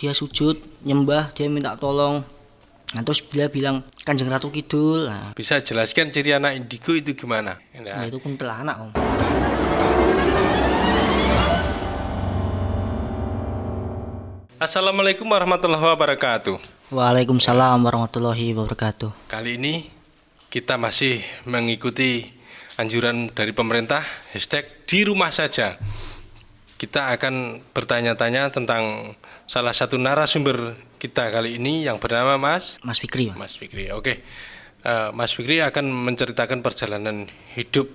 dia sujud nyembah, dia minta tolong. Nah terus dia bilang Kanjeng Ratu Kidul. Nah, Bisa jelaskan ciri anak indigo itu gimana? nah itu kuntilanak Om. Assalamualaikum warahmatullahi wabarakatuh. Waalaikumsalam warahmatullahi wabarakatuh. Kali ini kita masih mengikuti anjuran dari pemerintah #di rumah saja. Kita akan bertanya-tanya tentang salah satu narasumber kita kali ini yang bernama Mas Fikri. Mas Fikri. Oke. Mas Fikri akan menceritakan perjalanan hidup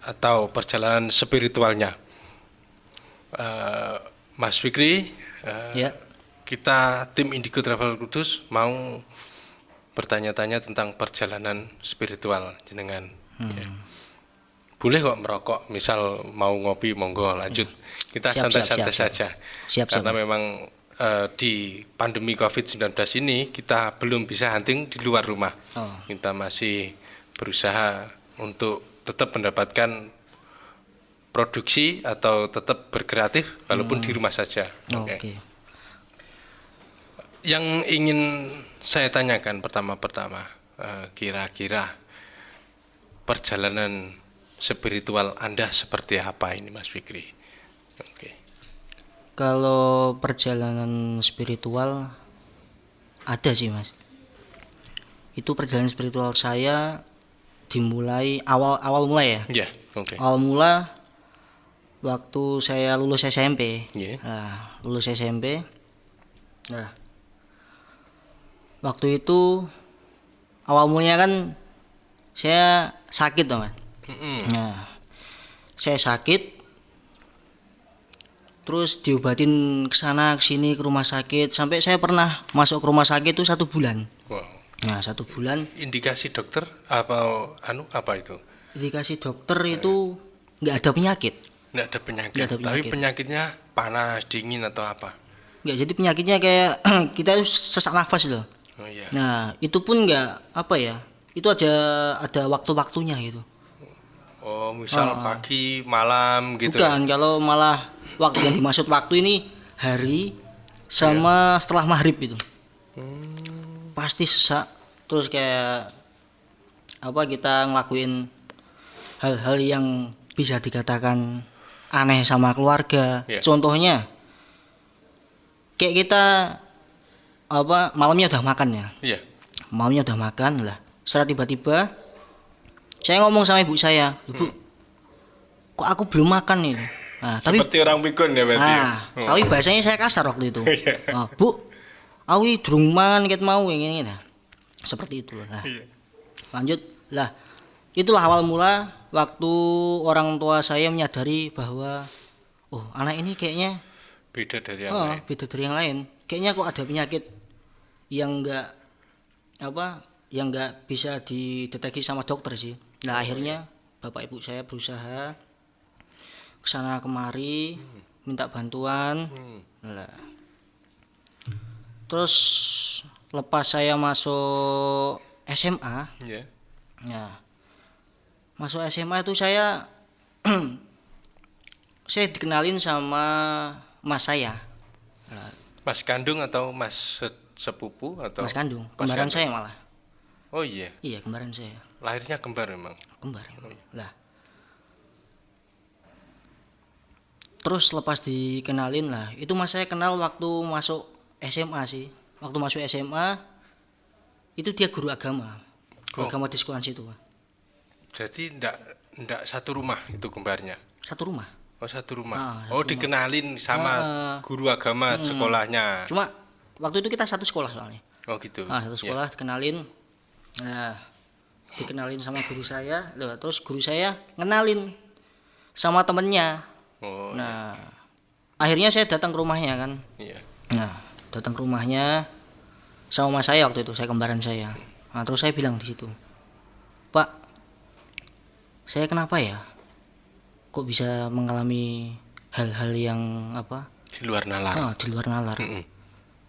atau perjalanan spiritualnya. Mas Fikri, Ya. kita tim Indigo Travel Kudus mau bertanya-tanya tentang perjalanan spiritual jenengan. Ya. Boleh kok merokok, misal mau ngopi monggo lanjut. Kita santai-santai saja. Karena memang di pandemi COVID-19 ini kita belum bisa hunting di luar rumah. Kita masih berusaha untuk tetap mendapatkan produksi atau tetap berkreatif walaupun di rumah saja. Oke. Yang ingin saya tanyakan pertama-tama, kira-kira perjalanan spiritual Anda seperti apa ini, Mas Fikri? Oke. Kalau perjalanan spiritual ada sih Mas. Itu perjalanan spiritual saya dimulai awal mulai ya. Ya, oke. Awal mula waktu saya lulus SMP. Yeah. Nah, lulus SMP. Nah, waktu itu awal mulanya kan saya sakit toh Mas. Nah, saya sakit. Terus diobatin ke sana ke sini ke rumah sakit sampai saya pernah masuk ke rumah sakit itu 1 bulan. Wow. Nah 1 bulan. Indikasi dokter apa itu? Indikasi dokter itu nggak ada penyakit. Nggak ada penyakit. Tapi penyakitnya panas, dingin atau apa? Nggak, jadi penyakitnya kayak kita itu sesak nafas loh. Oh iya. Nah itu pun nggak apa ya? Itu ada waktu-waktunya gitu. Oh misal pagi, malam gitu. Bukan, kalau malah waktu yang dimaksud waktu ini hari sama setelah maghrib itu. Pasti sesak. Terus kayak apa kita ngelakuin hal-hal yang bisa dikatakan aneh sama keluarga. Contohnya kayak kita apa malamnya udah makan ya. Malamnya udah makan lah. Setelah tiba-tiba saya ngomong sama ibu saya, "Bu, kok aku belum makan nih?" Nah, seperti orang pikun ya berarti. Tapi bahasanya saya kasar waktu itu. "Bu, awi durung mangan ket mau ngene." Nah, seperti itu lah. Lanjut lah. Itulah awal mula waktu orang tua saya menyadari bahwa anak ini kayaknya beda dari yang lain. Beda dari yang lain. Kayaknya kok ada penyakit yang enggak bisa dideteksi sama dokter sih. Nah, akhirnya bapak ibu saya berusaha kesana kemari minta bantuan. Nah, terus lepas saya masuk SMA, nah masuk SMA itu saya saya dikenalin sama mas saya. Mas kandung atau mas sepupu atau? Mas kandung, kembaran saya malah. Oh iya. Iya, kembaran saya. Lahirnya kembar memang. Kembar. Lah. Terus lepas dikenalin lah, itu mas saya kenal waktu masuk SMA sih. Waktu masuk SMA itu dia guru agama. Guru agama di sekolah situ. Jadi enggak satu rumah itu kembarnya. Satu rumah. Oh, satu rumah. rumah. Dikenalin sama guru agama sekolahnya. Cuma waktu itu kita satu sekolah soalnya. Oh gitu. Satu sekolah dikenalin. Nah, dikenalin sama guru saya. Loh, terus guru saya ngenalin sama temennya. Nah, akhirnya saya datang ke rumahnya kan. Nah, datang ke rumahnya sama mas saya waktu itu, saya kembaran saya. Nah, terus saya bilang di situ, "Pak, saya kenapa ya? Kok bisa mengalami hal-hal yang apa? Di luar nalar. Di luar nalar.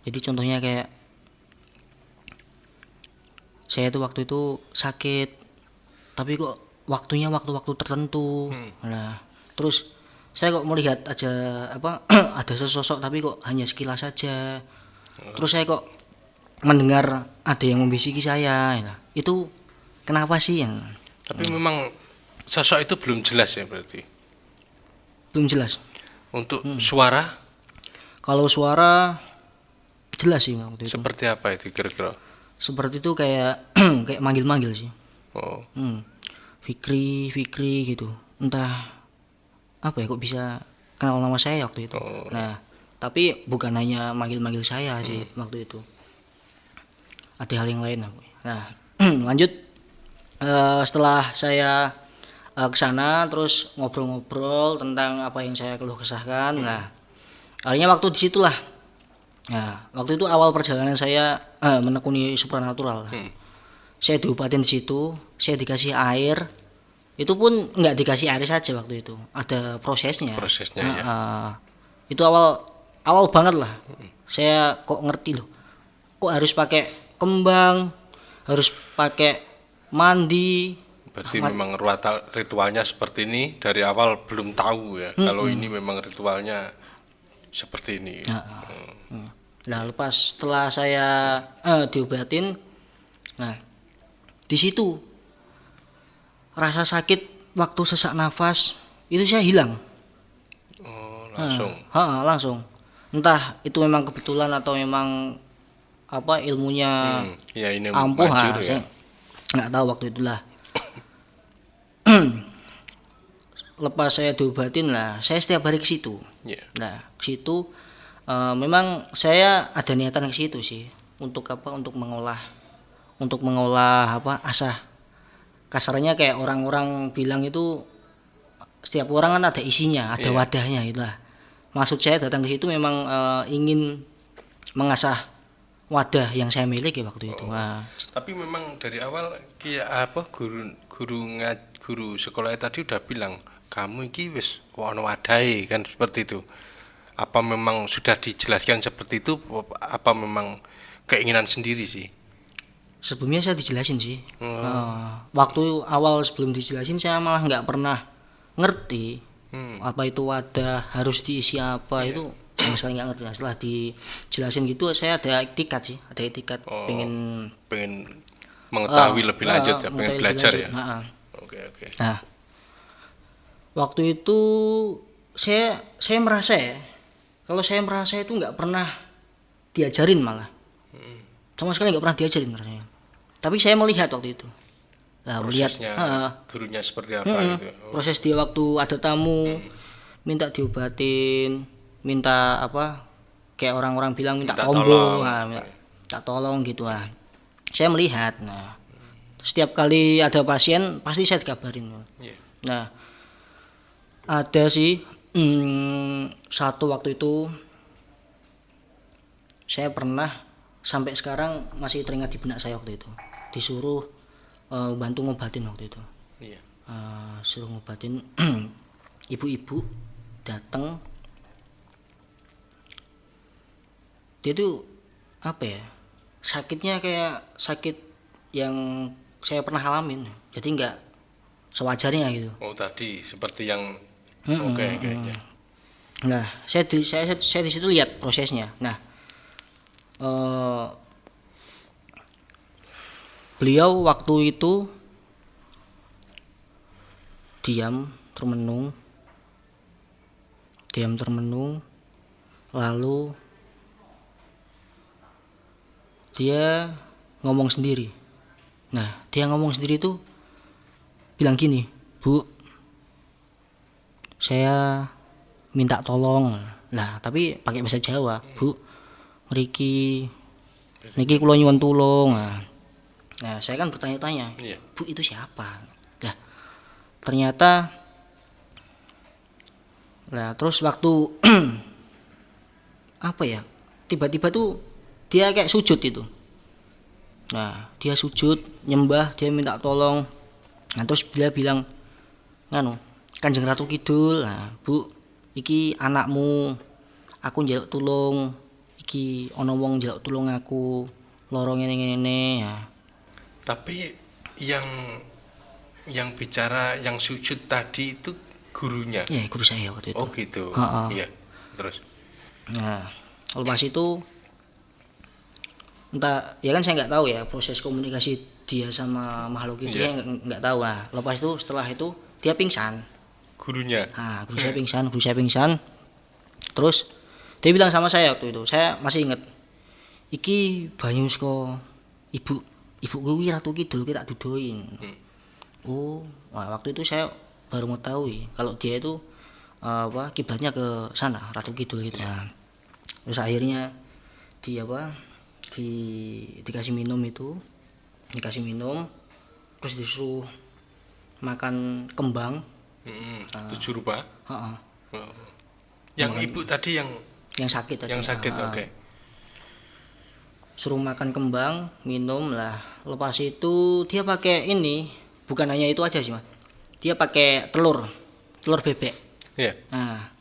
Jadi contohnya kayak saya tuh waktu itu sakit, tapi kok waktunya waktu-waktu tertentu. Nah, terus saya kok melihat aja ada sesosok tapi kok hanya sekilas saja. Terus saya kok mendengar ada yang membisiki saya. Ya. Itu kenapa sih? Ya. Tapi memang sosok itu belum jelas ya berarti. Belum jelas. Untuk suara Kalau suara jelas sih waktu itu. seperti apa itu kira-kira? Seperti itu kayak kayak manggil-manggil sih. Oh, Fikri, Fikri gitu. Entah apa ya kok bisa kenal nama saya waktu itu. Oh. Nah, tapi bukan hanya manggil-manggil saya sih waktu itu. Ada hal yang lain. Nah, lanjut setelah saya ke sana terus ngobrol-ngobrol tentang apa yang saya keluh kesahkan. Nah, akhirnya waktu disitulah. Nah, waktu itu awal perjalanan saya menekuni supranatural. Saya diobatin di situ, saya dikasih air. Itu pun nggak dikasih air saja waktu itu, ada prosesnya. prosesnya ya. Itu awal banget lah. Saya kok ngerti loh. Kok harus pakai kembang, harus pakai mandi. Berarti memang ritualnya seperti ini dari awal belum tahu ya. Kalau ini memang ritualnya seperti ini. Nah, lepas setelah saya diobatin, nah di situ rasa sakit waktu sesak nafas itu saya hilang. Oh, langsung. Langsung. Entah itu memang kebetulan atau memang apa ilmunya Ya ini ampuh. manjur ya. Saya nggak tahu waktu itulah. Lepas saya diobatin lah, saya setiap hari ke situ. Ya. Nah, ke situ memang saya ada niatan ke situ sih untuk apa? Untuk mengolah apa? Asah. Kasarnya kayak orang-orang bilang itu setiap orang kan ada isinya, ada wadahnya itulah. Maksud saya datang ke situ memang ingin mengasah wadah yang saya miliki waktu itu. Nah, Tapi memang dari awal guru sekolah tadi udah bilang kamu iki wis ono wadahe kan seperti itu. Apa memang sudah dijelaskan seperti itu? Apa memang keinginan sendiri sih? sebelumnya saya dijelasin sih. Waktu awal sebelum dijelasin saya malah nggak pernah ngerti apa itu wadah, harus diisi apa itu sama sekali nggak ngerti. Nah, setelah dijelasin gitu saya ada etikat sih, ada etikat pengen Mengetahui lebih lanjut ya, pengen mengetahui belajar lebih ya. lanjut. Oke. Nah, waktu itu saya merasa ya, kalau saya merasa itu nggak pernah diajarin malah, sama sekali nggak pernah diajarin rasanya. Tapi saya melihat waktu itu, lah melihat Prosesnya gurunya seperti apa gitu. proses dia waktu ada tamu minta diobatin, minta apa, kayak orang-orang bilang minta Minta tombol, tolong. minta tolong gitu lah. Saya melihat, nah setiap kali ada pasien pasti saya dikabarin. Iya. Nah, ada sih satu waktu itu saya pernah sampai sekarang masih teringat di benak saya waktu itu disuruh bantu ngobatin waktu itu. Iya. Suruh ngobatin ibu-ibu datang, dia tuh apa ya, sakitnya kayak sakit yang saya pernah alamin, jadi nggak sewajarnya gitu. Oh tadi seperti yang oke. Ya. Nah, saya di situ lihat prosesnya. Nah, beliau waktu itu diam termenung, lalu dia ngomong sendiri. Nah, dia ngomong sendiri tuh bilang gini, Bu, saya minta tolong. Nah, tapi pakai bahasa Jawa, Bu, niki kula nyuwun tulung. Nah, saya kan bertanya-tanya, Iya. Bu itu siapa? Nah, ternyata, nah terus waktu apa ya? Tiba-tiba tuh dia kayak sujud itu. Nah, dia sujud, nyembah, dia minta tolong. Nah, terus dia bilang, nganu, Kanjeng Ratu Kidul, nah, Bu, iki anakmu, aku njaluk tulung, iki ana wong njaluk tulung aku, loro ngene-ngene ya. Tapi yang bicara yang sujud tadi itu gurunya. Ya, guru saya waktu itu. Oh gitu. Ha-ha. Iya. Terus. Nah, lepas itu entah ya kan saya nggak tahu ya proses komunikasi dia sama makhluk itu, Iya. ya nggak tahu. Nah lepas itu setelah itu dia pingsan. Gurunya. Nah guru saya pingsan. Terus dia bilang sama saya waktu itu, saya masih inget, iki banyu saka ibu kuwi Ratu Kidul ki tak dudoin. Oh, wah waktu itu saya baru mengetahui kalau dia itu kiblatnya ke sana Ratu Kidul gitu. Nah, terus akhirnya di dikasih minum itu, terus disuruh makan kembang. Tujuh rupa. Heeh, Oh. Yang ibu tadi yang yang sakit tadi. sakit, Heeh. oke. Suruh makan kembang, minum lah. Lepas itu dia pakai ini, bukan hanya itu aja sih mas, dia pakai telur bebek. Iya. Nah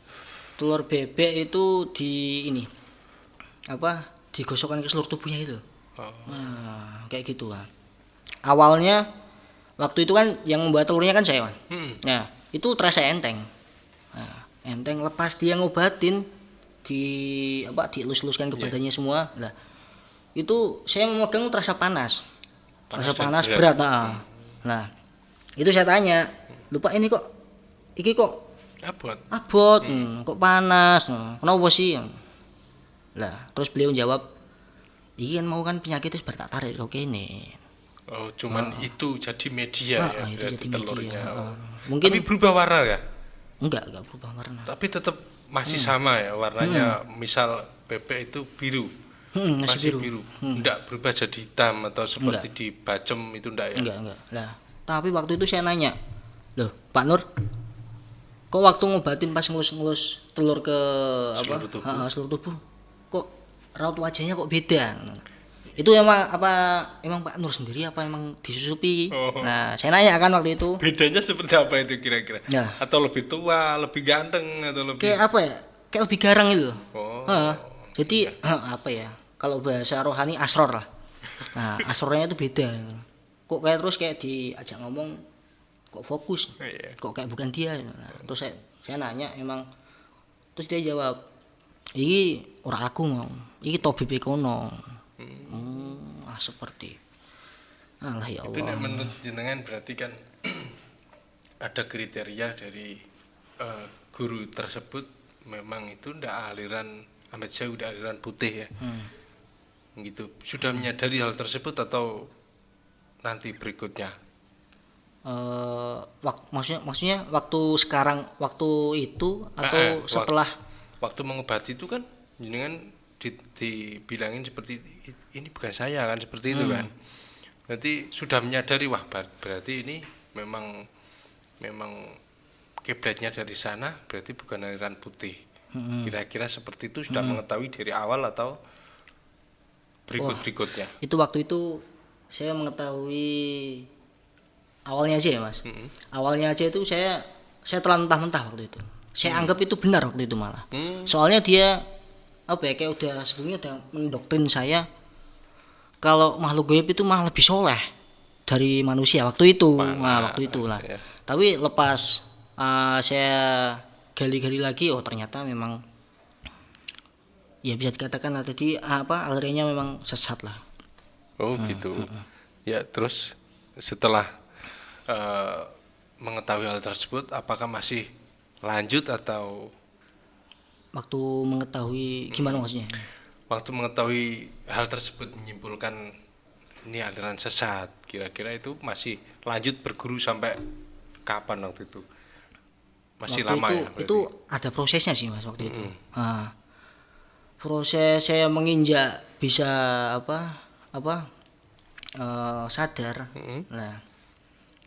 telur bebek itu digosokkan ke seluruh tubuhnya itu. Oh. Nah kayak gitu kan. Awalnya waktu itu kan yang membuat telurnya kan saya mas. Nah itu terasa enteng. Nah, enteng, lepas dia ngobatin, dielus-eluskan ke badannya semua. Nah itu saya memegang terasa panas, Panas dan berat. Nah itu saya tanya, lupa ini kok Abot. abot, kok panas, kenapa sih? Lah terus beliau jawab, iki kan mau kan penyakit itu tak tarik kok kene. Oh, cuman itu jadi media ya, Itu berarti jadi media. telurnya. Oh. Mungkin Tapi berubah warna ya? enggak berubah warna. Tapi tetap masih sama ya warnanya. Misal bebek itu biru, Masih biru. Enggak berubah jadi hitam atau seperti di bacem itu enggak ya? Enggak. Lah, tapi waktu itu saya nanya, "Loh, Pak Nur, kok waktu ngobatin pas ngelus-ngelus telur ke Seluruh tubuh. seluruh tubuh, kok raut wajahnya kok beda?" Itu emang Pak Nur sendiri apa emang disusupi? Oh. Nah, saya nanya kan waktu itu. Bedanya seperti apa itu kira-kira? Ya. Atau lebih tua, lebih ganteng atau lebih Kayak apa ya? Kayak lebih garang itu. Oh. Jadi apa ya? Kalau bahasa rohani asror lah. Nah, asrornya itu beda. Kok kayak terus kayak diajak ngomong kok fokus. Iya. Kok kayak bukan dia. Nah, terus saya nanya emang, terus dia jawab, "Iki ora aku mau. Iki tobibe kono." Seperti. Alah ya Itu Allah. nek menurut jenengan berarti kan ada kriteria dari guru tersebut memang itu ndak aliran Ahmad Syah, udah aliran putih ya. Gitu. Sudah menyadari hal tersebut atau nanti berikutnya? Maksudnya waktu itu atau setelah waktu mengobati itu kan jenengan dibilangin seperti ini bukan saya kan, seperti itu kan. Berarti sudah menyadari wah berarti ini memang kiblatnya dari sana, berarti bukan aliran putih. Kira-kira seperti itu sudah mengetahui dari awal atau berikutnya? itu waktu itu saya mengetahui awalnya aja ya mas. Awalnya aja itu saya telan mentah-mentah waktu itu. Saya anggap itu benar waktu itu malah. Soalnya dia kayak udah sebelumnya udah mendoktrin saya kalau makhluk gaib itu malah lebih soleh dari manusia waktu itu. Waktu itu lah. Ya. Tapi lepas saya gali-gali lagi, oh ternyata memang ya bisa dikatakan tadi alirannya memang sesat lah. Oh gitu. Ya terus setelah mengetahui hal tersebut, apakah masih lanjut atau Waktu mengetahui gimana maksudnya? waktu mengetahui hal tersebut menyimpulkan ini aliran sesat, kira-kira itu masih lanjut berguru sampai kapan waktu itu? Masih Waktu lama itu, ya? Berarti? itu ada prosesnya sih mas waktu itu. Proses saya menginjak bisa sadar. Nah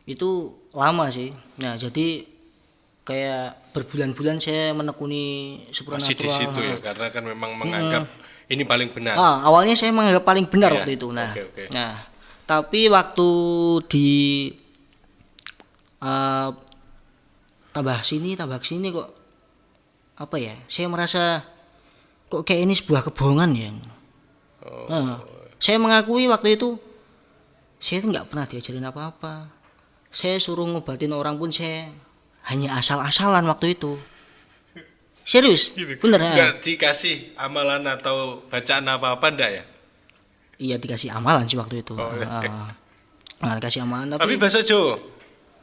itu lama sih. Nah jadi kayak berbulan-bulan saya menekuni supernatural. Masih di situ ya, karena kan memang menganggap ini paling benar. Awalnya saya menganggap paling benar Iya, waktu itu. Nah, oke. nah, tapi waktu di tambah sini kok saya merasa kok kayak ini sebuah kebohongan ya. Saya mengakui waktu itu saya itu nggak pernah diajarin apa-apa. Saya suruh ngobatin orang pun saya hanya asal-asalan waktu itu. Serius, Gitu. bener ya. Nggak dikasih amalan atau bacaan apa-apa enggak ya? iya dikasih amalan sih waktu itu. Oh, iya. Nah, dikasih amalan Tapi tapi bahasa Jawa.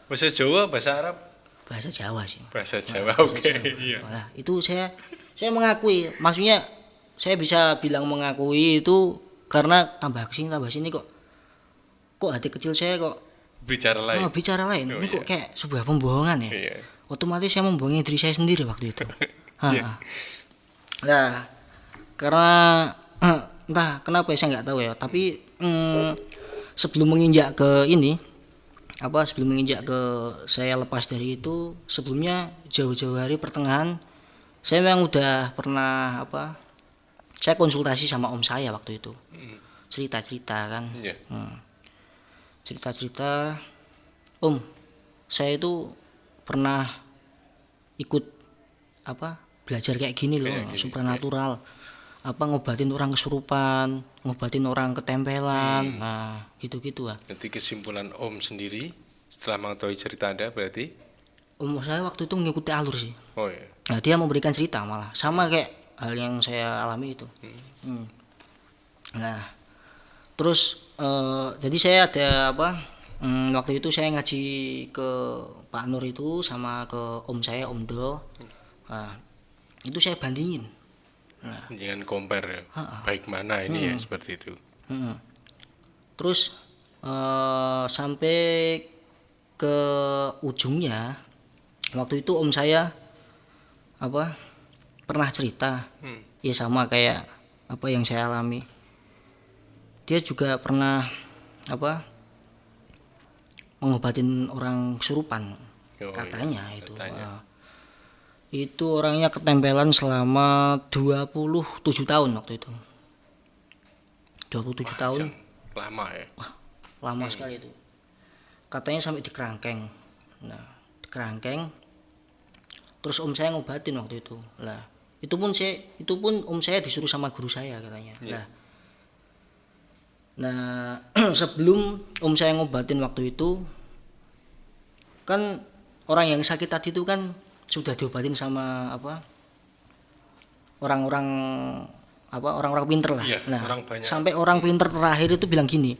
Bahasa Jawa, bahasa Arab, bahasa Jawa sih. bahasa Jawa. Bahasa Oke, Jawa. iya. Nah, itu saya mengakui, maksudnya saya bisa bilang mengakui itu karena tambah sini kok hati kecil saya kok Bicara lain. bicara lain. Oh, Ini kok iya. kayak sebuah pembohongan ya. Iya. Otomatis saya membohongi diri saya sendiri waktu itu. Iya. Nah, karena entah kenapa ya, saya nggak tahu ya. Tapi sebelum menginjak ke ini, sebelum menginjak ke saya lepas dari itu, sebelumnya jauh-jauh hari pertengahan, saya memang udah pernah saya konsultasi sama om saya waktu itu, cerita-cerita kan. Iya. Cerita-cerita, om saya itu pernah ikut belajar kayak gini loh, Kayak gini, supranatural, ngobatin orang kesurupan, ngobatin orang ketempelan, nah gitu-gitu lah. Nanti kesimpulan Om sendiri setelah mengetahui cerita Anda berarti? Om saya waktu itu mengikuti alur sih. Oh iya. Nah dia memberikan cerita malah sama kayak hal yang saya alami itu. Nah terus jadi saya ada waktu itu saya ngaji ke Pak Nur itu sama ke om saya, Om Do. Nah, itu saya bandingin. Nah, Jangan compare ya. Baik mana ini ya seperti itu. terus sampai ke ujungnya waktu itu om saya pernah cerita, ya sama kayak apa yang saya alami. Dia juga pernah mengobatin orang kesurupan, Oh, katanya iya, itu. katanya. Itu orangnya ketempelan selama 27 tahun waktu itu. 27 tahun, Lama ya. lama sekali itu. Katanya sampai di kerangkeng. Nah, di kerangkeng. Terus om saya ngobatin waktu itu. Lah, itu pun om saya disuruh sama guru saya katanya. Iya. Nah, sebelum om saya ngobatin waktu itu, kan orang yang sakit tadi itu kan sudah diobatin sama orang-orang orang-orang pinter lah. Iya, Nah, orang banyak. sampai orang pinter terakhir itu bilang gini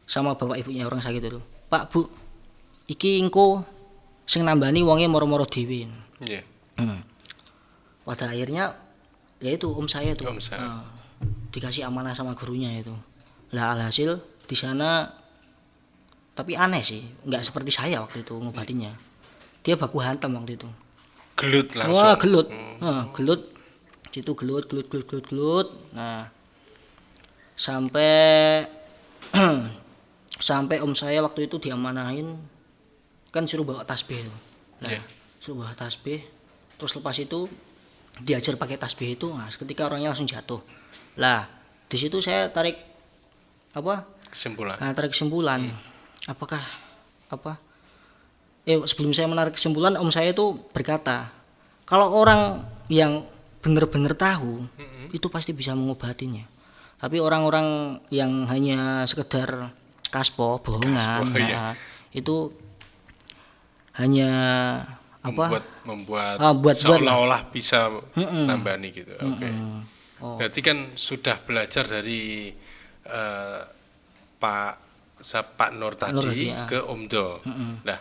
sama bapak ibunya orang sakit itu, Pak Bu, iki engko sing nambani wonge moro-moro dhewe. Iya. Pada akhirnya ya itu om saya tuh Om saya. dikasih amanah sama gurunya itu. Lah alhasil di sana, tapi aneh sih, nggak seperti saya waktu itu ngobatinnya. Dia baku hantam waktu itu. Gelut langsung. Wah gelut, gelut, situ gelut. Nah sampai sampai om saya waktu itu diamanahin kan suruh bawa tasbih. Nah Iya. suruh bawa tasbih, terus lepas itu diajar pakai tasbih itu. Nah ketika orangnya langsung jatuh. Lah di situ saya tarik Kesimpulan. tarik kesimpulan. Apakah sebelum saya menarik kesimpulan, om saya itu berkata, kalau orang yang benar-benar tahu itu pasti bisa mengobatinya. Tapi orang-orang yang hanya sekedar bohongan, Kaspo, iya. itu hanya membuat buat seolah-olah bisa nambani gitu. Oke. Berarti kan sudah belajar dari Pak Nur tadi ya. ke Om Do. Nah,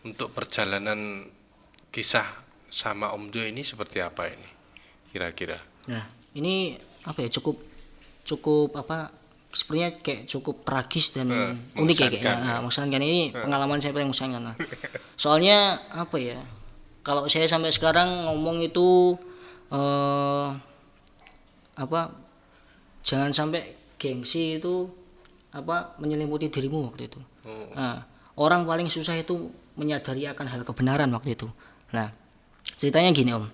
untuk perjalanan kisah sama Om Do ini seperti apa ini? Kira-kira. Nah, ini cukup sepertinya kayak cukup tragis dan unik ya kayaknya. mengesankan, ya. Mengesankan ini pengalaman saya paling mengesankan. Nah, soalnya kalau saya sampai sekarang ngomong itu jangan sampai gengsi itu menyelimuti dirimu waktu itu. Nah, orang paling susah itu menyadari akan hal kebenaran waktu itu. Nah, ceritanya gini Om.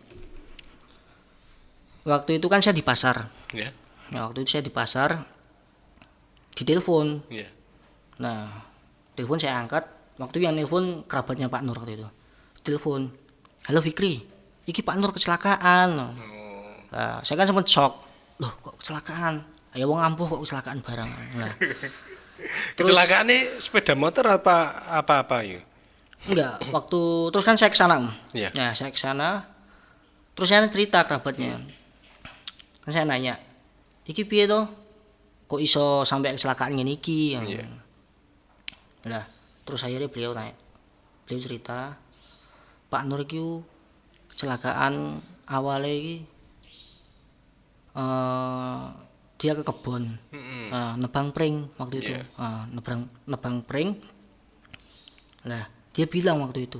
Waktu itu kan saya di pasar. Ya. Nah, waktu itu saya di pasar, ditelepon. Ya. Nah, telepon saya angkat. Waktu yang telepon kerabatnya Pak Nur waktu itu. Telepon, halo Fikri, iki Pak Nur kecelakaan. Nah, saya kan sempat shock. Loh, kok kecelakaan? Ayo wong ampuh kok kecelakaan barang. Nah, Kecelakaan ini sepeda motor apa ya? enggak, terus kan saya ke sana Om. Iya. Nah, saya ke sana. Terus saya cerita kerabatnya. Kan saya nanya, iki piye to? kok iso sampai kecelakaan ngene iki. Iya. Lah, terus akhirnya beliau cerita, Pak Nur iki kecelakaan awalnya iki dia ke kebon, nebang pring waktu itu, nebang pring. Lah, dia bilang waktu itu,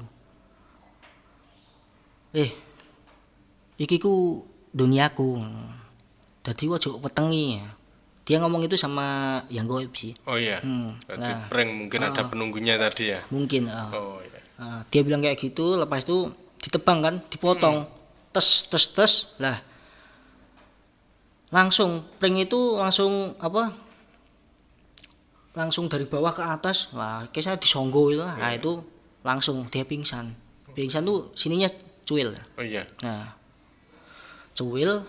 iki ku duniaku, dadi ojo wetengi. Dia ngomong itu sama yang goib sih. Oh iya. Berarti prank mungkin ada penunggunya tadi ya. Mungkin. Oh iya. Dia bilang kayak gitu, lepas itu ditebang kan, dipotong, tes. Lah, langsung pring itu langsung langsung dari bawah ke atas. Wah, kayak saya disonggo itu. Nah, itu langsung dia pingsan. Pingsan tuh sininya cuil. Oh iya. Nah, cuil.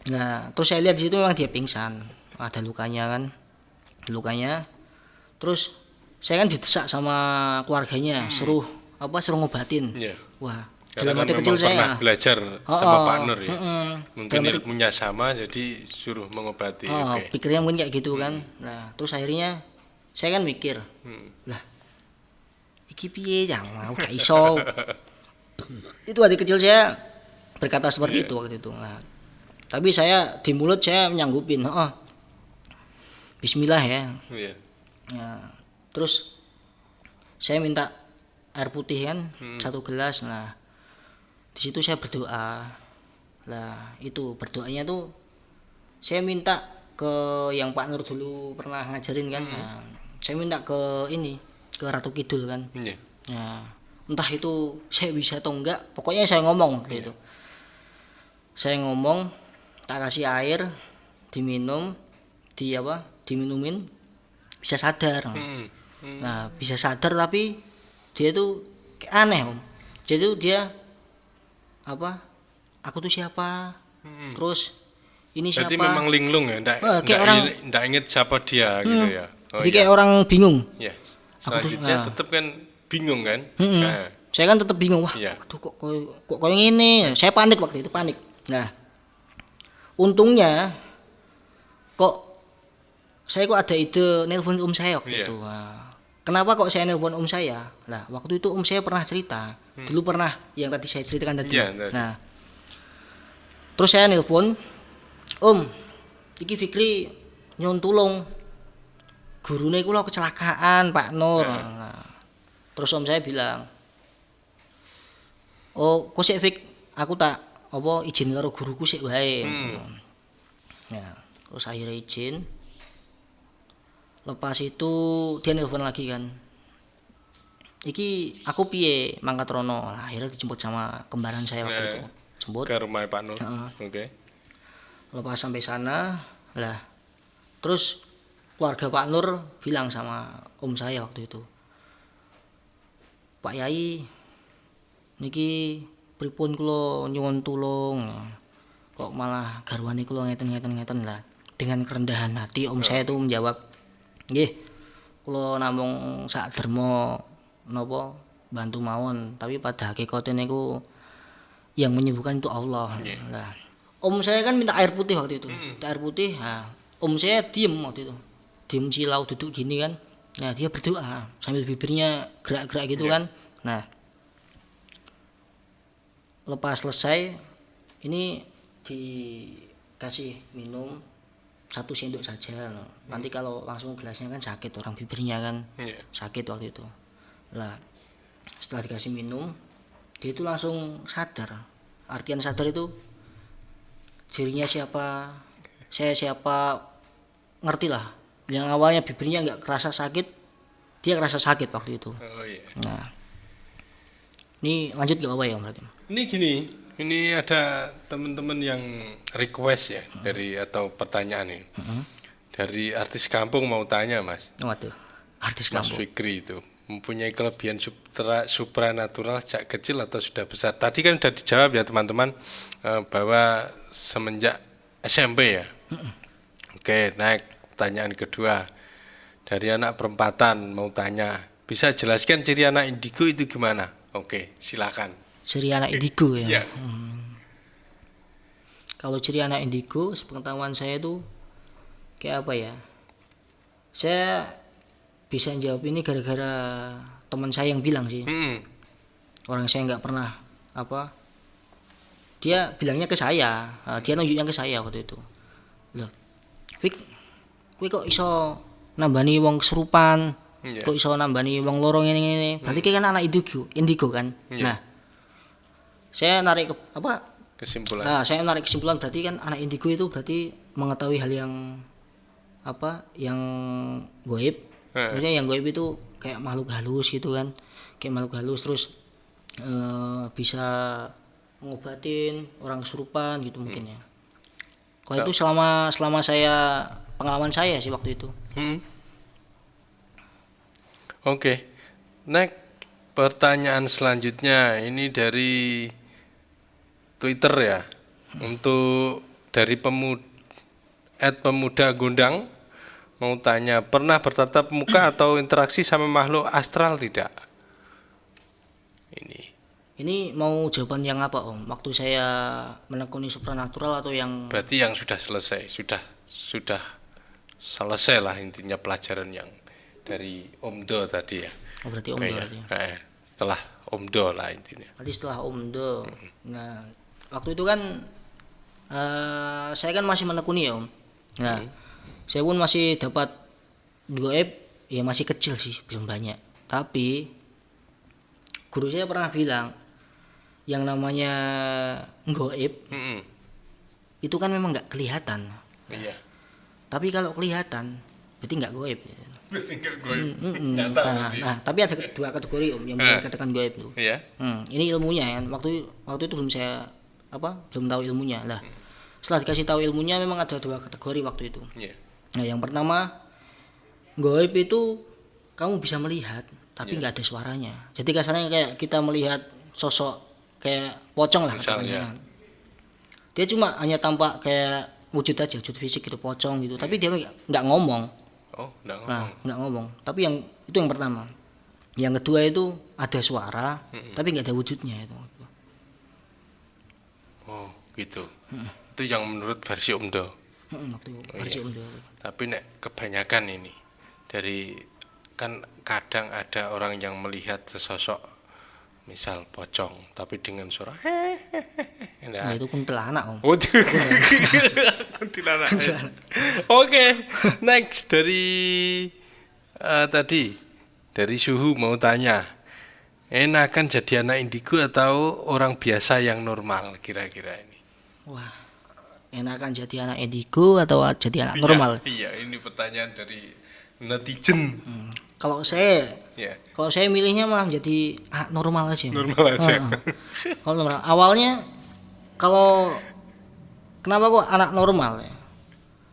Nah, terus saya lihat di situ memang dia pingsan. Ada lukanya kan. Terus saya kan didesak sama keluarganya, suruh ngobatin. Iya. Wah, Karena dalam hati kan kecil memang saya pernah belajar sama Pak Nur ya. Mungkin Dalam hati- ilmunya sama jadi suruh mengobati. Oke. pikirnya mungkin kayak gitu kan. Nah, terus akhirnya saya kan mikir, lah, iki piye yang mau gak iso. Itu adik kecil saya berkata seperti itu waktu itu. Nah, tapi saya di mulut saya menyanggupin, Bismillah ya. Iya. Nah, terus saya minta air putih kan, 1 gelas. Nah, di situ saya berdoa. Lah, itu berdoanya tuh saya minta ke yang Pak Nur dulu pernah ngajarin kan. Nah, saya minta ke Ratu Kidul kan. Iya. Nah, entah itu saya bisa atau enggak, pokoknya saya ngomong waktu itu. Saya ngomong, tak kasih air, diminum, diminumin, bisa sadar. Nah, bisa sadar tapi dia tuh kayak aneh, Om. Jadi tuh dia aku tuh siapa? Terus ini siapa? Berarti memang linglung ya, ndak inget siapa dia gitu ya. Oh, Jadi kayak orang bingung. Ya. Selanjutnya tetap kan bingung kan? Nah, Saya kan tetap bingung, wah, Iya. aduh, kok kayak gini. Saya panik waktu itu, panik. Nah, untungnya saya ada ide nelpon saya waktu Iya. itu. Nah, kenapa kok saya nelpon saya? Lah, waktu itu saya pernah cerita. Dulu pernah yang tadi saya ceritakan tadi. Iya, tadi. Nah, terus saya nelpon, iki Fikri nyuwun tulung. Gurune kula kecelakaan, Pak Nur. Nah, terus saya bilang, "Oh, kok sik Fik, aku tak izin karo guruku sik wae." Ya, terus akhirnya izin. Lepas itu dia nelpon lagi kan. Iki aku piye mangkat rono. Lah, akhirnya dijemput sama kembaran saya waktu itu. Jemput. ke rumah Pak Nur. Oke. Lepas sampai sana, lah terus keluarga Pak Nur bilang sama saya waktu itu, Pak Yai, niki pripun kula nyuwun tulung, kok malah garwane kula ngeten lah. Dengan kerendahan hati saya itu menjawab, nggih, kula namung sak derma napa bantu mawon, tapi pada hakikate niku yang menyembuhkan itu Allah. Lah, saya kan minta air putih waktu itu. Minta air putih, saya diem waktu itu. Diem silau duduk gini kan. Nah, dia berdoa sambil bibirnya gerak-gerak gitu kan. Nah, lepas selesai ini dikasih minum 1 sendok saja. Nanti kalau langsung gelasnya kan sakit, orang bibirnya kan sakit waktu itu. Lah, setelah dikasih minum, dia itu langsung sadar. Artian sadar itu dirinya siapa, saya siapa, ngerti lah. Yang awalnya bibirnya nggak kerasa sakit, dia kerasa sakit waktu itu. Oh iya. Nah, ini lanjut gak apa ya berarti? Ini gini, ini ada teman-teman yang request ya dari atau pertanyaan nih. Dari artis kampung mau tanya Mas. Waduh, artis Mas kampung. Fikri itu mempunyai kelebihan supranatural sejak kecil atau sudah besar. Tadi kan sudah dijawab ya teman-teman bahwa semenjak SMP ya. Oke, naik pertanyaan kedua dari anak perempatan mau tanya, bisa jelaskan ciri anak indigo itu gimana? Oke, silakan. Ciri anak indigo ya. Ya. Kalau ciri anak indigo, sepengetahuan saya itu kayak apa ya? Saya bisa jawab ini gara-gara teman saya yang bilang sih. Orang saya nggak pernah apa, dia bilangnya ke saya, dia nunjuknya ke saya waktu itu. Loh, Fik, kowe kok iso nambani wong kesurupan, kok iso nambani wong lorong ini. Berarti kan anak indigo kan. Nah, saya narik kesimpulan. saya narik kesimpulan berarti kan anak indigo itu berarti mengetahui hal yang yang goib. Maksudnya yang goib itu kayak makhluk halus gitu kan, kayak makhluk halus terus bisa ngobatin orang kesurupan gitu mungkin ya. Kalau itu selama saya pengalaman saya sih waktu itu. Oke. Next, pertanyaan selanjutnya ini dari Twitter ya. Untuk dari pemuda Gondang mau tanya, pernah bertatap muka atau interaksi sama makhluk astral tidak? Ini mau jawaban yang apa Om? Waktu saya menekuni supranatural atau yang Berarti yang sudah selesai, sudah selesai lah intinya pelajaran yang dari Omdo tadi ya. Oh, berarti Omdo tadi. Setelah Omdo lah intinya. Berarti setelah Omdo. Nah, waktu itu kan saya kan masih menekuni ya Om. Nah, saya pun masih dapat goib, ya masih kecil sih, belum banyak. Tapi guru saya pernah bilang yang namanya goib itu kan memang nggak kelihatan. Iya. Tapi kalau kelihatan berarti nggak goib. Berarti nggak goib. Nah, tapi ada dua kategori Om yang bisa dikatakan goib itu. Iya. Ini ilmunya ya. Waktu itu belum saya belum tahu ilmunya lah. Setelah dikasih tahu ilmunya memang ada dua kategori waktu itu. Iya. Nah, yang pertama goib itu kamu bisa melihat tapi nggak ada suaranya. Jadi kasarnya kayak kita melihat sosok kayak pocong lah misalnya. Dia cuma hanya tampak kayak wujud aja, wujud fisik gitu, pocong gitu. Tapi dia nggak ngomong. Oh, nggak ngomong. Nah, nggak ngomong. Tapi itu yang pertama. Yang kedua itu ada suara, tapi nggak ada wujudnya itu. Oh, gitu. Itu yang menurut versi Omdo. Waktu versi Omdo. Tapi nek kebanyakan ini dari kan kadang ada orang yang melihat sesosok misal pocong tapi dengan suara Nah, itu kuntilanak Om. Oh, kuntilanak. Oke, next dari tadi dari Suhu mau tanya, enakan jadi anak indigo atau orang biasa yang normal kira-kira ini? Wah, enakan jadi anak indigo atau jadi anak normal? Iya, ini pertanyaan dari netizen. Kalau saya milihnya malah menjadi normal aja. Normal aja. Kalau normal. Awalnya kenapa kok anak normal ya?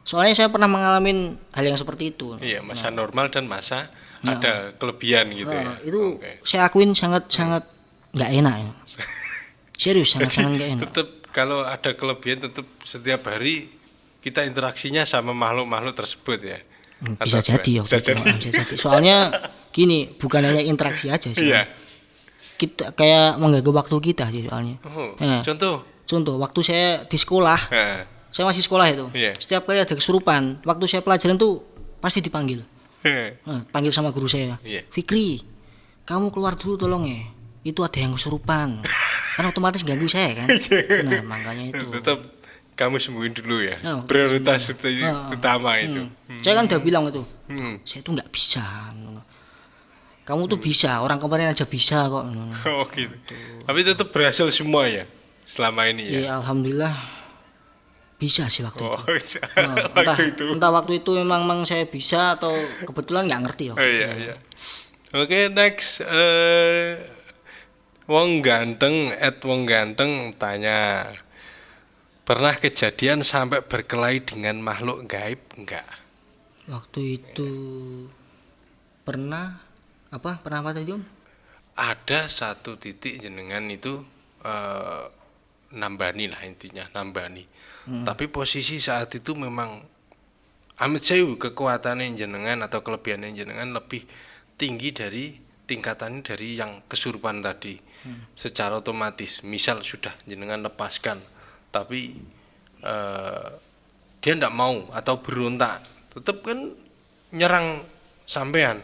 Soalnya saya pernah mengalami hal yang seperti itu. Iya, masa normal dan masa ada kelebihan gitu ya. Itu saya akuin sangat nggak enak ya. Serius sangat nggak enak. Tetap kalau ada kelebihan tetap setiap hari kita interaksinya sama makhluk-makhluk tersebut ya. Bisa jadi. Soalnya gini, bukan hanya interaksi aja sih. Iya. Kita kayak mengganggu waktu kita sih soalnya. Contoh waktu saya di sekolah. Saya masih sekolah itu. Iya. Setiap kali ada kesurupan, waktu saya pelajaran tuh pasti dipanggil. Panggil sama guru saya. Iya. Fikri, kamu keluar dulu tolong ya. Itu ada yang kesurupan. Kan otomatis ganggu saya kan. Nah, makanya itu. Tetap kamu sembuhin dulu ya. Prioritas utama itu. Saya kan udah bilang itu. Saya tuh nggak bisa. Kamu tuh bisa, orang kemarin aja bisa kok. Oh gitu. Tapi tetap berhasil semua ya selama ini ya. Iya, alhamdulillah bisa sih waktu itu. Entah waktu itu memang saya bisa atau kebetulan nggak ngerti waktu itu. Iya. Oke, next Wong Ganteng tanya, pernah kejadian sampai berkelahi dengan makhluk gaib enggak? Waktu itu pernah apa tadi Om? Ada satu titik jenengan itu nambani lah intinya, nambani. Tapi posisi saat itu memang amit sewu kekuatannya jenengan atau kelebihannya jenengan lebih tinggi dari tingkatannya dari yang kesurupan tadi. Secara otomatis, misal sudah jenengan lepaskan, tapi dia ndak mau atau berontak, tetap kan nyerang sampean.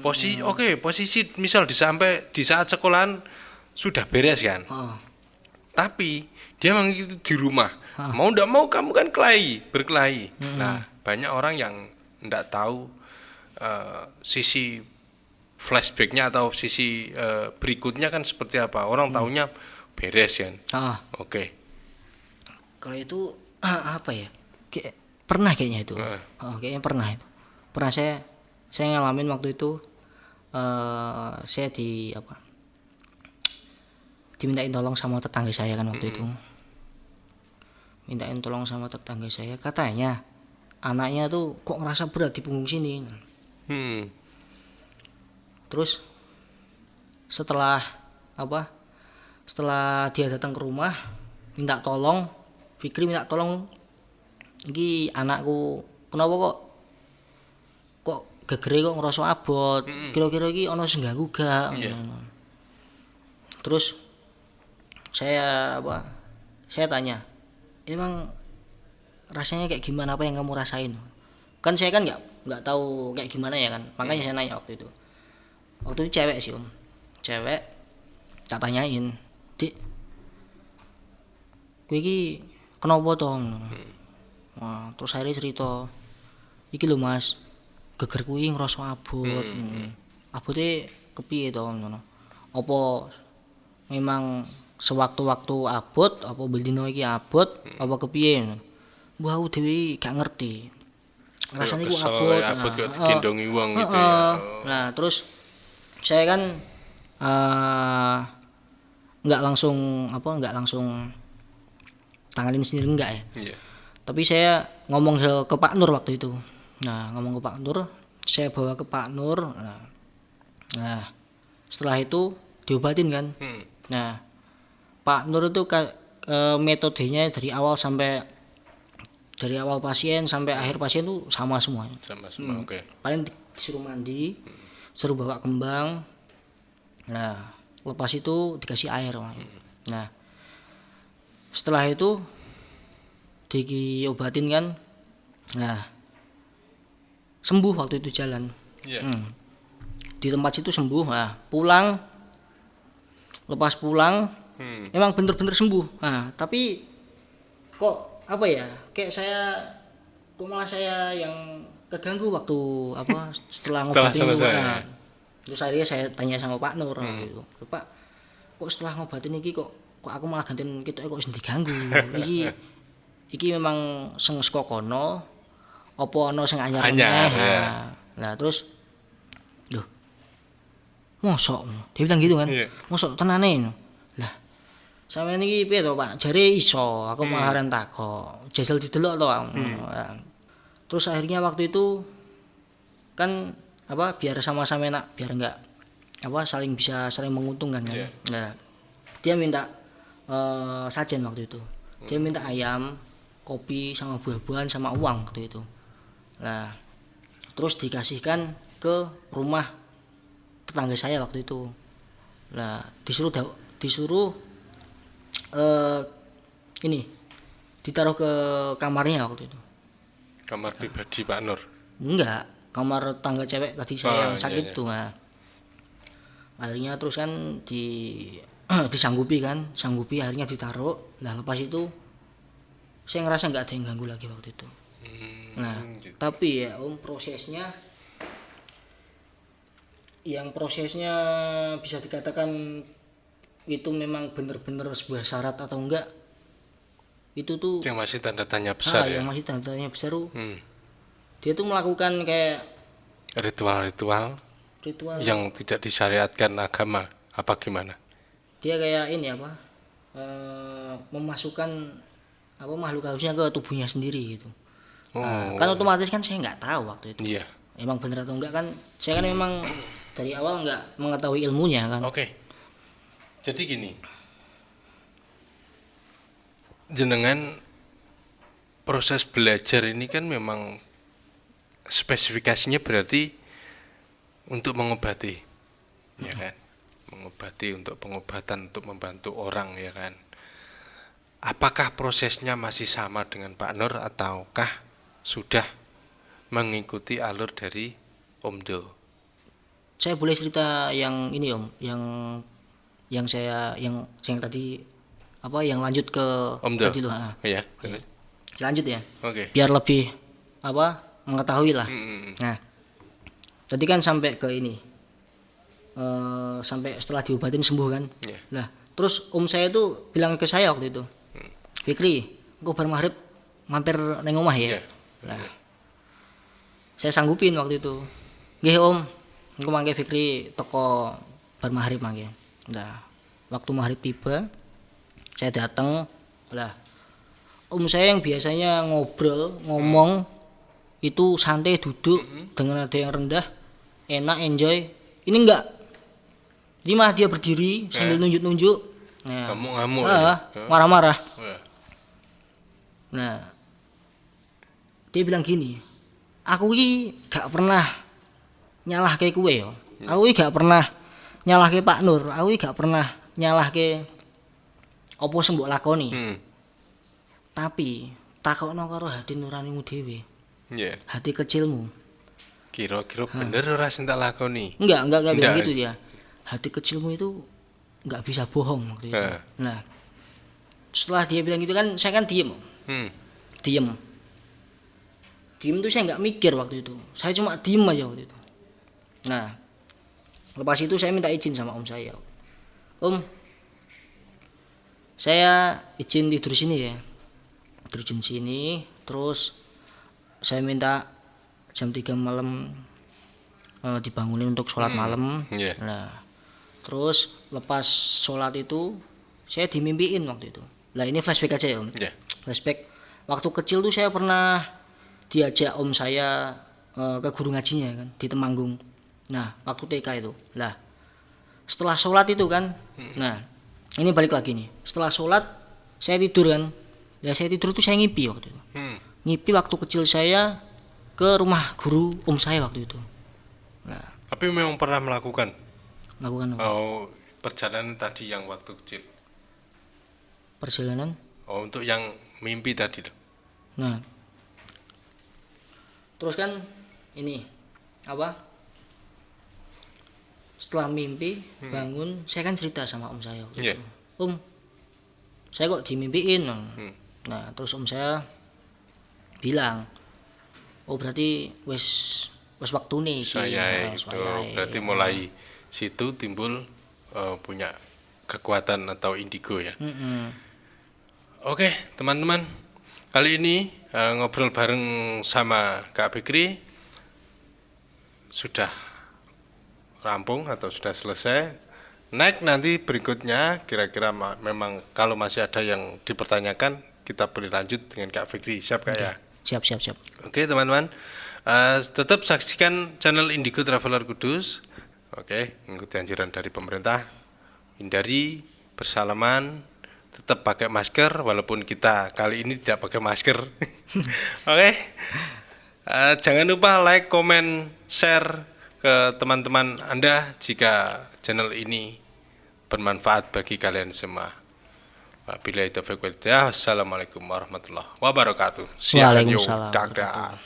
Posisi misal di saat sekolahan sudah beres kan. Heeh. Tapi dia mengikuti di rumah. Ah. Mau ndak mau kamu kan berkelahi. Nah, banyak orang yang ndak tahu sisi flashbacknya atau sisi berikutnya kan seperti apa. Orang taunya beres kan. Ah. Oke. Kalau itu apa ya? Kayak pernah kayaknya itu. Heeh. Oh, kayaknya pernah itu. Pernah saya ngalamin waktu itu saya dimintain tolong sama tetangga saya kan waktu itu. Mintain tolong sama tetangga saya, katanya anaknya tuh kok ngerasa berat di punggung sini. Terus setelah dia datang ke rumah minta tolong, Fikri minta tolong, iki anakku kenapa kok gegere kok ngerasa abot, kira-kira iki ana sing ganggu gak. Terus saya tanya, emang rasanya kayak gimana, apa yang kamu rasain? Kan saya kan nggak tahu kayak gimana ya kan, makanya saya nanya waktu itu cewek sih om, cewek. Tak tanyain, dik, kowe iki kenapa toh? Nah, terus akhirnya cerita, iki lho mas, geger kuwi ngerasa abot. Abote kepiye toh ngono? Apa memang sewaktu-waktu abot, apa bendino iki abot, apa kepiye? Mbah dhewe gak ngerti. Rasane ku abot kok digendongi wong gitu ya. Nah, terus saya kan nggak langsung tanganin sendiri enggak ya. Iya. Tapi saya ngomong ke Pak Nur waktu itu. Nah, ngomong ke Pak Nur, saya bawa ke Pak Nur. Nah, setelah itu diobatin kan. Nah, Pak Nur itu metodenya dari awal pasien sampai akhir pasien tuh sama semuanya. Sama, oke. Paling disuruh mandi, suruh bawa kembang. Nah, lepas itu dikasih air. Nah, setelah itu diobatin kan. Nah, sembuh waktu itu jalan. Di tempat situ sembuh. Nah, lepas pulang emang bener-bener sembuh. Nah, tapi kok apa ya, kayak malah saya yang keganggu waktu setelah ngobatin itu. Terus akhirnya saya tanya sama Pak Nur gitu, Pak, kok setelah ngobatin iki kok aku malah gantiin ketoke kok sing diganggu. iki memang sing saka kono apa ana sing anyar meneh. Nah, terus lho, mosok dia bilang gitu kan. Mosok tenane. Lah, sampeyan iki piye to Pak? Jare iso, aku malah aren takok. Jajal didelok to. Terus akhirnya waktu itu kan biar sama-sama enak, biar enggak saling menguntungkan kan. Nah, dia minta sajen waktu itu. Dia minta ayam, kopi sama buah-buahan sama uang waktu itu. Nah, terus dikasihkan ke rumah tetangga saya waktu itu. Nah, disuruh ditaruh ke kamarnya waktu itu. Kamar pribadi Pak Nur? Enggak, kamar tangga cewek tadi saya yang sakit tuh. Nah, akhirnya terus kan disanggupi akhirnya ditaruh. Lah lepas itu saya ngerasa nggak ada yang ganggu lagi waktu itu. Nah, gitu. Tapi ya om, prosesnya bisa dikatakan itu memang benar-benar sebuah syarat atau enggak, itu tuh yang masih tanda tanya besar. Yang masih tanda tanya besar tuh. Dia tuh melakukan kayak ritual yang tidak disyariatkan agama apa gimana? Dia kayak ini memasukkan makhluk halusnya ke tubuhnya sendiri gitu. Kan otomatis kan saya nggak tahu waktu itu. Iya. Emang bener atau enggak kan? Saya kan memang dari awal nggak mengetahui ilmunya kan. Oke. Jadi gini, jenengan proses belajar ini kan memang spesifikasinya berarti untuk mengobati, ya kan? Mengobati, untuk pengobatan, untuk membantu orang, ya kan? Apakah prosesnya masih sama dengan Pak Nur ataukah sudah mengikuti alur dari Om Do? Saya boleh cerita yang ini Om, yang saya yang tadi apa yang lanjut ke Om Do. tadi tuh. Ah. Iya. Lanjut ya. Oke. Biar lebih apa mengetahui lah. Hmm. Nah, tadi kan sampai ke ini, sampai setelah diobatin sembuh kan. Iya. Lah, terus om saya tuh bilang ke saya waktu itu, Fikri, engkau bar maghrib mampir neng omah ya. Iya. Lah, saya sanggupin waktu itu. Nggih om, engkau mangke Fikri toko bar maghrib mangke. Nah, waktu maghrib tiba, saya datang. Lah, om saya yang biasanya ngobrol, ngomong itu santai duduk dengan nada yang rendah, enak, enjoy. Ini enggak. Ini mah dia berdiri sambil nunjuk-nunjuk. Nah, Ngamuk-ngamuk. marah-marah. Ya. Nah, dia bilang gini, aku ini gak pernah nyalah ke kue yo. Aku ini gak pernah nyalah ke Pak Nur. Aku ini gak pernah nyalah ke opo sembok lakoni. Tapi takokno karo hati nuranimu dhewe. Iya. Hati kecilmu. Kira-kira bener ora sing tak lakoni? Enggak bilang Enggak. gitu dia. Hati kecilmu itu enggak bisa bohong waktu itu. Nah, setelah dia bilang gitu kan, saya kan diem. Diem tuh saya nggak mikir waktu itu, saya cuma diem aja waktu itu. Nah, lepas itu saya minta izin sama om saya, om saya izin tidur sini ya, tidur sini. Terus saya minta jam 3 malam dibangunin untuk sholat malam. Iya. Nah, terus lepas sholat itu saya dimimpiin waktu itu. Lah ini flashback aja ya om. Iya. Flashback waktu kecil tuh saya pernah diajak om saya ke guru ngajinya kan di Temanggung. Nah, waktu TK itu. Lah, setelah sholat itu kan, nah ini balik lagi nih. Setelah sholat saya tidur kan. Ya saya tidur tuh saya ngimpi waktu itu. Ngimpi waktu kecil saya ke rumah guru om saya waktu itu. Nah, Tapi memang pernah melakukan lakukan apa? perjalanan tadi yang waktu kecil. Perjalanan. Untuk yang mimpi tadi loh. Nah, terus kan ini apa? Setelah mimpi bangun, saya kan cerita sama om saya waktu Iya. itu. Om, saya kok dimimpiin. Nah, terus om saya bilang, oh berarti wes waktu nih. Saya itu berarti mulai situ timbul punya kekuatan atau indigo ya. Oke teman-teman, kali ini ngobrol bareng sama Kak Fikri sudah rampung atau sudah selesai. Next nanti berikutnya kira-kira memang kalau masih ada yang dipertanyakan kita boleh lanjut dengan Kak Fikri. Siap Kak ya? Siap. Oke teman-teman, tetap saksikan channel Indigo Traveler Kudus. Oke, mengikuti anjuran dari pemerintah, hindari bersalaman, tetap pakai masker walaupun kita kali ini tidak pakai masker. Oke, jangan lupa like, komen, share ke teman-teman Anda jika channel ini bermanfaat bagi kalian semua. Wabillahi taufiq wal hidayah. Wassalamualaikum warahmatullahi wabarakatuh. Waalaikumsalam Dadah.